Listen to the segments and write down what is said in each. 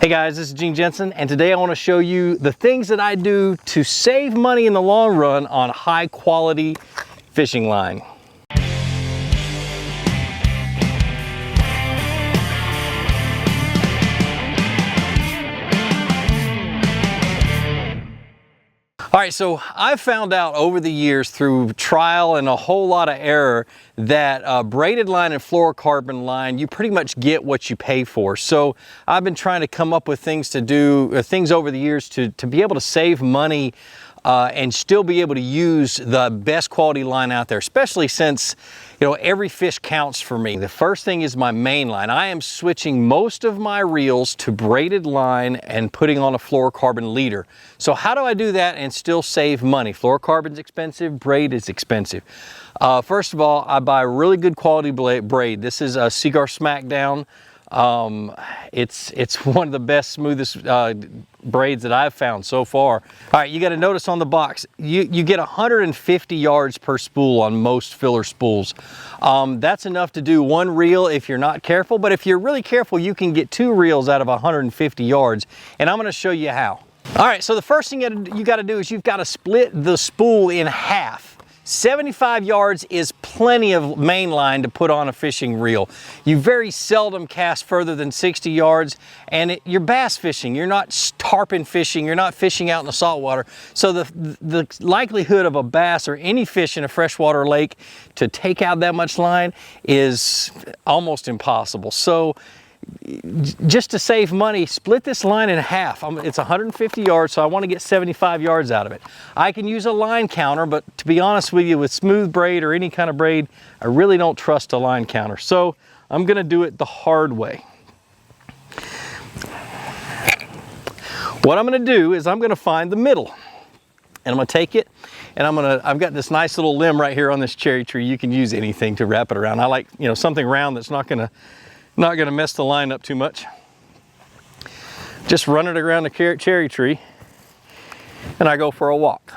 Hey guys, this is Gene Jensen, and today I want to show you the things that I do to save money in the long run on high quality fishing line. All right, so I've found out over the years through trial and a whole lot of error that braided line and fluorocarbon line, you pretty much get what you pay for. So I've been trying to come up with things to do, things over the years to be able to save money and still be able to use the best quality line out there, especially since, you know, every fish counts for me. The first thing is my main line. I am switching most of my reels to braided line and putting on a fluorocarbon leader. So how do I do that and still save money? Fluorocarbon's expensive, braid is expensive. First of all, I buy really good quality braid. This is a Seaguar Smackdown. It's one of the best, smoothest braids that I've found so far. All right, you got to notice on the box, you get 150 yards per spool on most filler spools. That's enough to do one reel if you're not careful, but if you're really careful, you can get 2 reels out of 150 yards, and I'm going to show you how. All right, so the first thing you got to do is you've got to split the spool in half. 75 yards is plenty of main line to put on a fishing reel. You very seldom cast further than 60 yards, and you're bass fishing. You're not tarpon fishing. You're not fishing out in the saltwater. So the likelihood of a bass or any fish in a freshwater lake to take out that much line is almost impossible. So just to save money, split this line in half. It's 150 yards, so I want to get 75 yards out of it. I can use a line counter, but to be honest with you, with smooth braid or any kind of braid, I really don't trust a line counter. So I'm going to do it the hard way. What I'm going to do is I'm going to find the middle, and I'm going to take it, and I've got this nice little limb right here on this cherry tree. You can use anything to wrap it around. I like, you know, something round that's not going to mess the line up too much. Just run it around the cherry tree, and I go for a walk.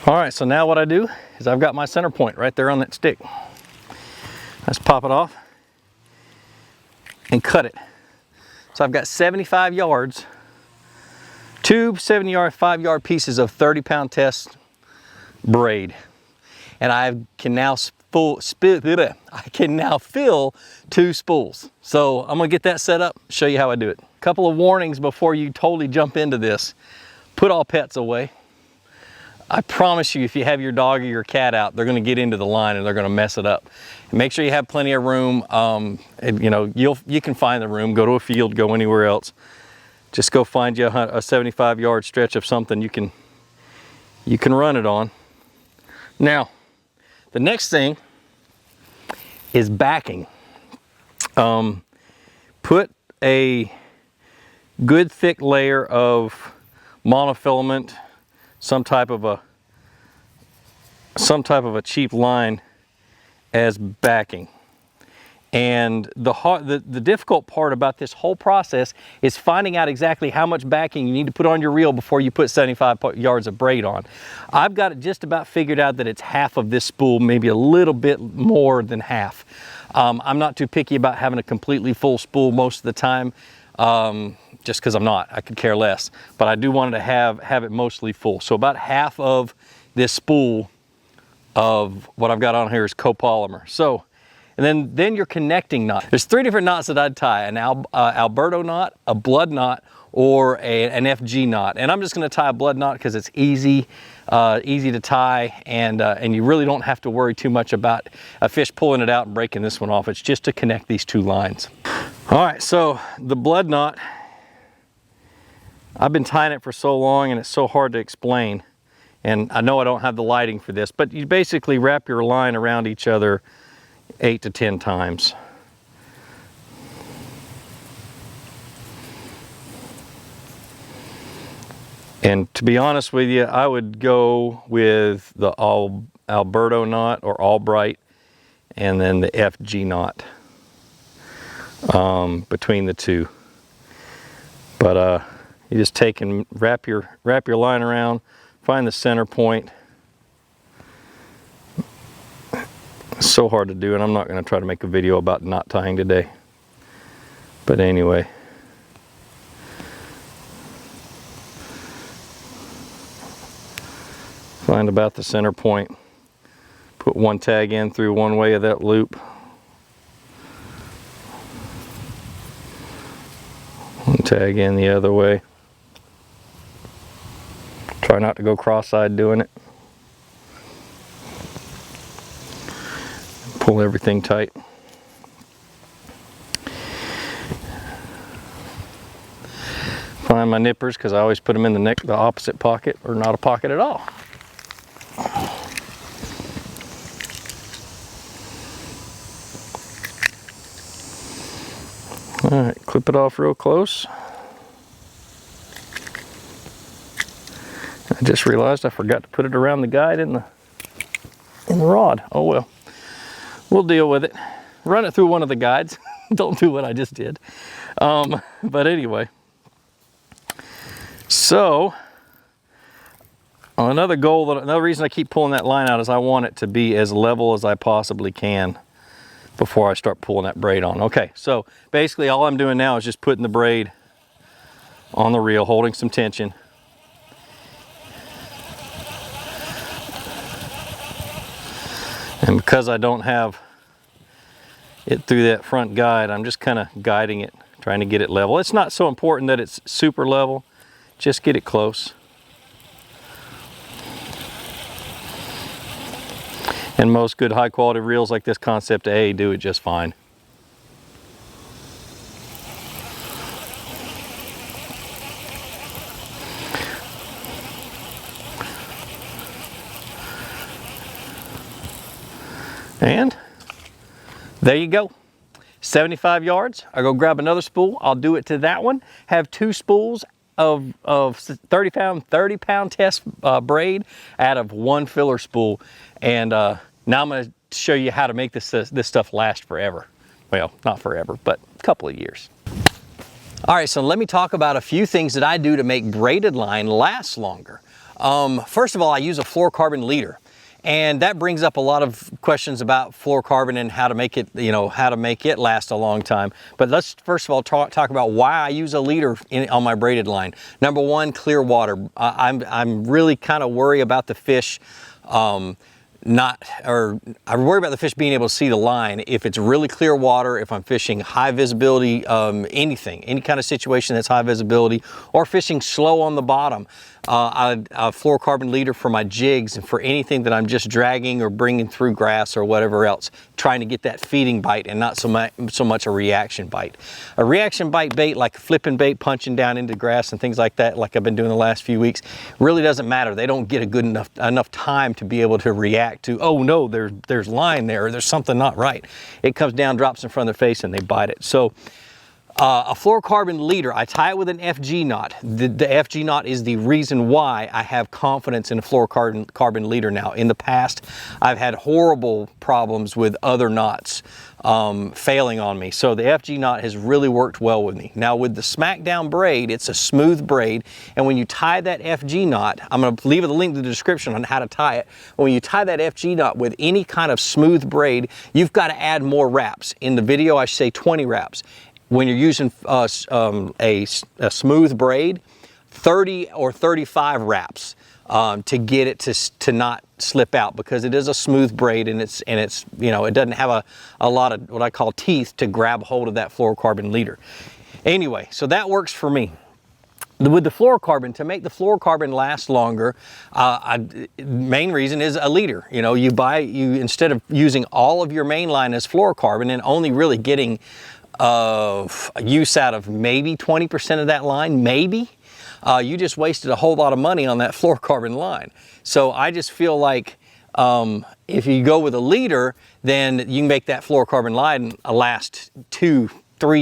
All right, so now what I do is I've got my center point right there on that stick. Let's pop it off and cut it. So I've got 75 yards, 2 75-yard pieces of 30-pound test braid. And I can now fill 2 spools. So I'm gonna get that set up, show you how I do it. A couple of warnings before you totally jump into this. Put all pets away. I promise you, if you have your dog or your cat out, they're going to get into the line and they're going to mess it up. And make sure you have plenty of room. And, you know, you can find the room. Go to a field. Go anywhere else. Just go find you a 75-yard stretch of something you can run it on. Now, the next thing is backing. Put a good thick layer of monofilament, some type of a cheap line as backing. And the difficult part about this whole process is finding out exactly how much backing you need to put on your reel before you put 75 yards of braid on. I've got it just about figured out that it's half of this spool, maybe a little bit more than half. I'm not too picky about having a completely full spool most of the time. Just because I'm not, I could care less, but I do want to have it mostly full. So about half of this spool of what I've got on here is copolymer. So, and then your connecting knot. There's 3 different knots that I'd tie: an Alberto knot, a blood knot, or an FG knot. And I'm just going to tie a blood knot because it's easy to tie, and you really don't have to worry too much about a fish pulling it out and breaking this one off. It's just to connect these 2 lines. All right, so the blood knot, I've been tying it for so long and it's so hard to explain, and I know I don't have the lighting for this, but you basically wrap your line around each other 8 to 10 times. And to be honest with you, I would go with the Alberto knot or Albright, and then the FG knot between the two. But you just take and wrap your line around, find the center point. It's so hard to do, and I'm not going to try to make a video about knot tying today. But anyway. Find about the center point. Put one tag in through one way of that loop. One tag in the other way. Try not to go cross-eyed doing it. Pull everything tight. Find my nippers, because I always put them in the opposite pocket, or not a pocket at all. All right, clip it off real close. I just realized I forgot to put it around the guide in the rod. Oh well, we'll deal with it. Run it through one of the guides. Don't do what I just did. But anyway, so another reason I keep pulling that line out is I want it to be as level as I possibly can before I start pulling that braid on. Okay, so basically all I'm doing now is just putting the braid on the reel, holding some tension. And because I don't have it through that front guide, I'm just kind of guiding it, trying to get it level. It's not so important that it's super level, just get it close. And most good high quality reels like this Concept A do it just fine. And there you go. 75 yards. I go grab another spool. I'll do it to that one. Have two spools of 30 pound test braid out of one filler spool. And now I'm going to show you how to make this stuff last forever. Well, not forever, but a couple of years. All right, so let me talk about a few things that I do to make braided line last longer. First of all, I use a fluorocarbon leader. And that brings up a lot of questions about fluorocarbon and how to make it, how to make it last a long time. But let's first of all talk about why I use a leader on my braided line. Number one, clear water. I'm really kind of worried about the fish I worry about the fish being able to see the line if it's really clear water, if I'm fishing high visibility, any kind of situation that's high visibility, or fishing slow on the bottom. A fluorocarbon leader for my jigs and for anything that I'm just dragging or bringing through grass or whatever else, trying to get that feeding bite and not so much a reaction bite. A reaction bite bait, like a flipping bait, punching down into grass and things like that, like I've been doing the last few weeks, really doesn't matter. They don't get a good enough time to be able to react to, oh no, there's line there, or there's something not right. It comes down, drops in front of their face, and they bite it. So a fluorocarbon leader, I tie it with an FG knot. The FG knot is the reason why I have confidence in a fluorocarbon leader now. In the past, I've had horrible problems with other knots failing on me. So the FG knot has really worked well with me. Now with the Smackdown braid, it's a smooth braid, and when you tie that FG knot, I'm going to leave a link in the description on how to tie it. When you tie that FG knot with any kind of smooth braid, you've got to add more wraps. In the video, I say 20 wraps. When you're using a smooth braid, 30 or 35 wraps to get it to not slip out, because it is a smooth braid and it's it doesn't have a lot of what I call teeth to grab hold of that fluorocarbon leader. Anyway, so that works for me. With the fluorocarbon, to make the fluorocarbon last longer, main reason is a leader. Instead of using all of your main line as fluorocarbon and only really getting use out of maybe 20% of that line, maybe, you just wasted a whole lot of money on that fluorocarbon line. So I just feel like if you go with a leader, then you can make that fluorocarbon line last 2-3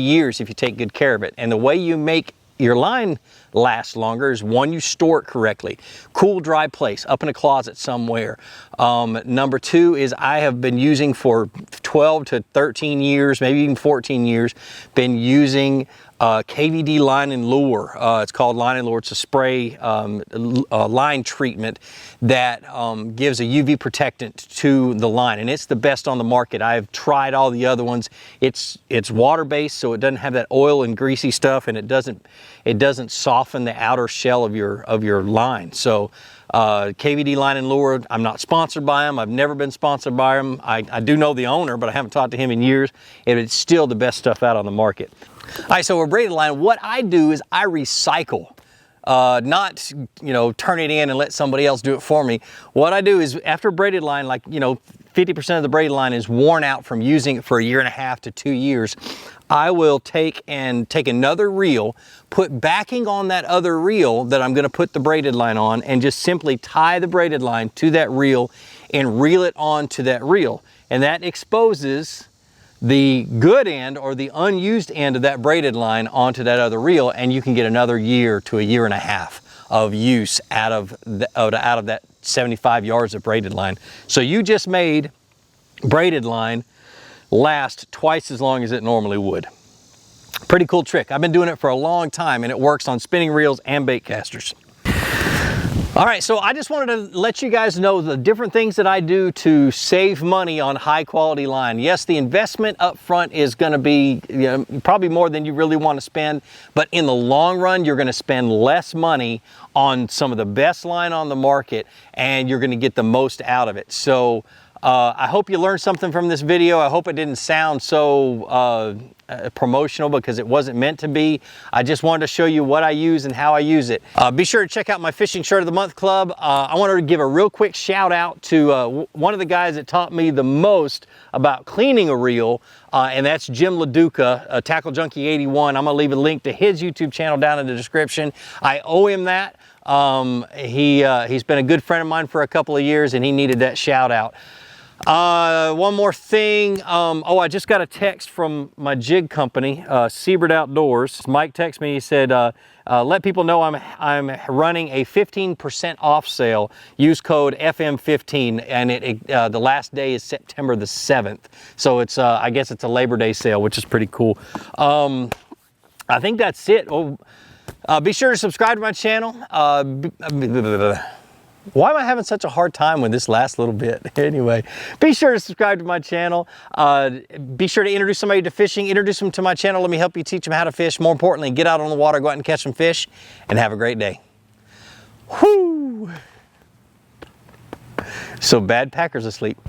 years if you take good care of it. And the way you make your line lasts longer is one, you store it correctly. Cool, dry place, up in a closet somewhere. Number two is I have been using for 12 to 13 years, maybe even 14 years, been using KVD line and lure. It's called line and lure. It's a spray line treatment that gives a UV protectant to the line, and it's the best on the market. I've tried all the other ones. It's water-based, so it doesn't have that oil and greasy stuff, and it doesn't soften the outer shell of your line. So KVD line and lure, I'm not sponsored by them. I've never been sponsored by them. I do know the owner, but I haven't talked to him in years, and it's still the best stuff out on the market. All right, so a braided line, what I do is I recycle, not, you know, turn it in and let somebody else do it for me. What I do is after a braided line, like, you know, 50% of the braided line is worn out from using it for 1.5 to 2 years, I will take another reel, put backing on that other reel that I'm going to put the braided line on, and just simply tie the braided line to that reel and reel it onto that reel. And that exposes the good end or the unused end of that braided line onto that other reel, and you can get another 1 to 1.5 years of use out of that 75 yards of braided line. So you just made braided line last twice as long as it normally would. Pretty cool trick. I've been doing it for a long time, and it works on spinning reels and bait casters. All right, so I just wanted to let you guys know the different things that I do to save money on high quality line. Yes, the investment up front is going to be, you know, probably more than you really want to spend, but in the long run, you're going to spend less money on some of the best line on the market, and you're going to get the most out of it. So I hope you learned something from this video. I hope it didn't sound so promotional, because it wasn't meant to be. I just wanted to show you what I use and how I use it. Be sure to check out my Fishing Shirt of the Month Club. I wanted to give a real quick shout out to one of the guys that taught me the most about cleaning a reel, and that's Jim LaDuca, Tackle Junkie 81. I'm gonna leave a link to his YouTube channel down in the description. I owe him that. He's been a good friend of mine for a couple of years, and he needed that shout out. One more thing. Oh, I just got a text from my jig company, Seabird Outdoors. Mike texted me. He said, let people know I'm running a 15% off sale. Use code FM15, and the last day is September the 7th. So it's I guess it's a Labor Day sale, which is pretty cool. I think that's it. Oh, be sure to subscribe to my channel. Why am I having such a hard time with this last little bit? Anyway, be sure to subscribe to my channel. Be sure to introduce somebody to fishing. Introduce them to my channel. Let me help you teach them how to fish. More importantly, get out on the water, go out and catch some fish, and have a great day. Whoo! So bad Packer's asleep.